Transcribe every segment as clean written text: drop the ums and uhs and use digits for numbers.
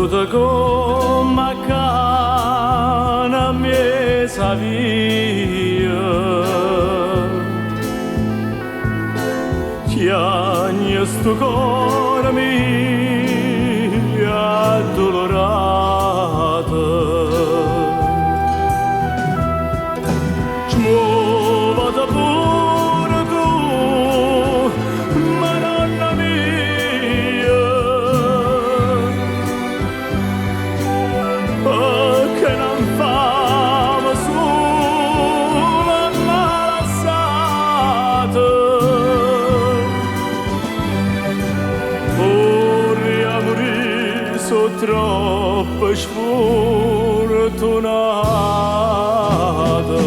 Tudo como a cana me sabia Chiagna sto cuore mio addolorato Smuova da pure tu Madonna mia Che non famo sulla malassata Vorrei morire so troppo sfortunata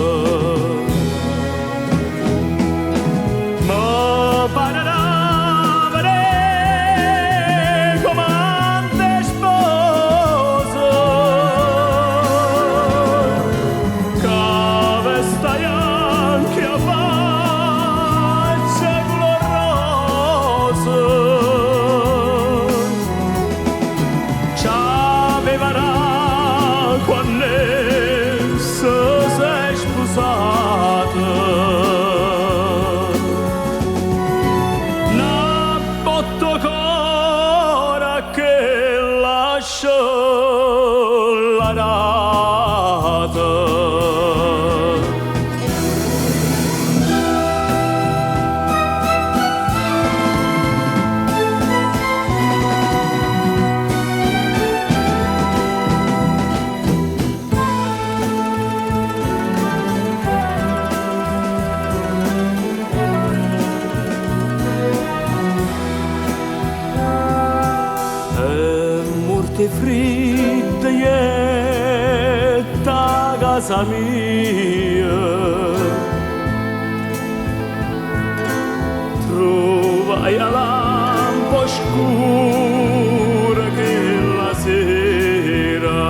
Ma parerà vedere come ante sposo Che stai anche a faccia gloriosa C'aveva quando essa sei sposata una botto ancora che lascia la data Morte fredda e da casa mia Trovai la lampa scura che la sera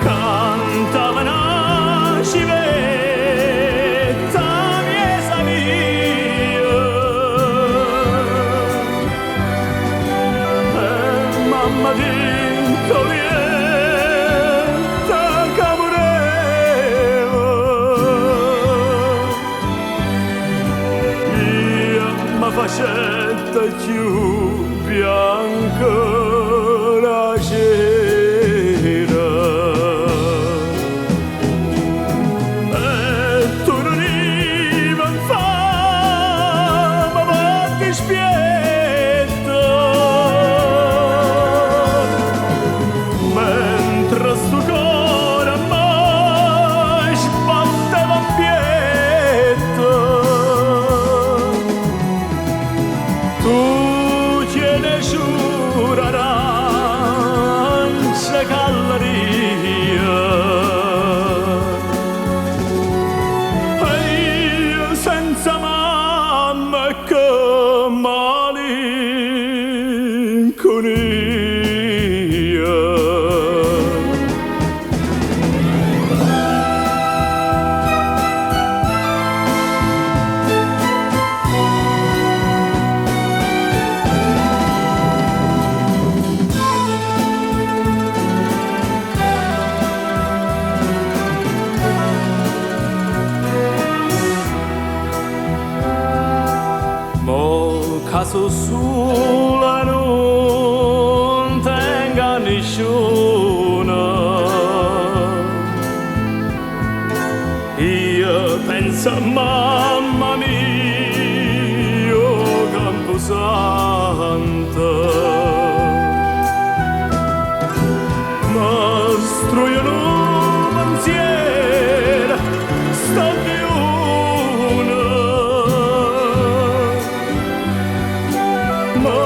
Cantava una civetta miesa mia Mamma dentro lieta che moreva Io mi facetta più bianca la cera E tu non arrivi in fama ma ti spietta Mentre sto cuore mai sbatteva in pietto Tu tieni giura arancia galleria E io senza mamma che malinconia Mo caso sola non tenga nessuno Io penso a mamma mia Camposanto Ma struiono pensiero sta di una Ma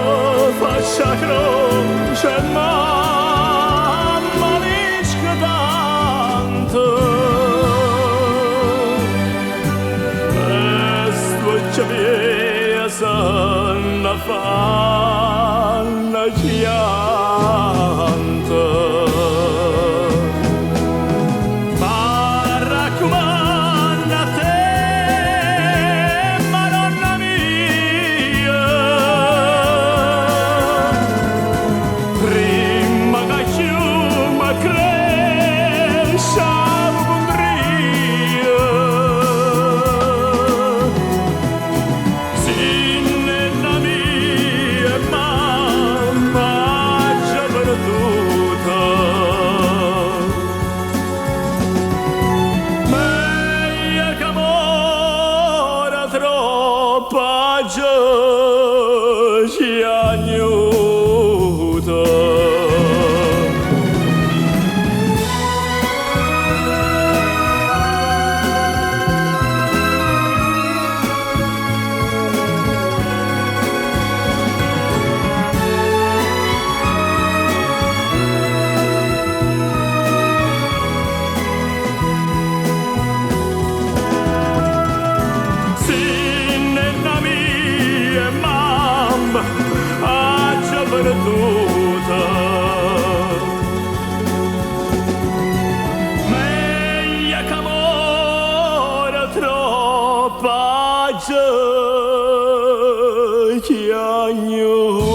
faccia croce mamma lisca tanto E stuccia via sanna fanna chianto Ma raccomanda a te Madonna mia perduta. Meglio che amore troppa gente che agno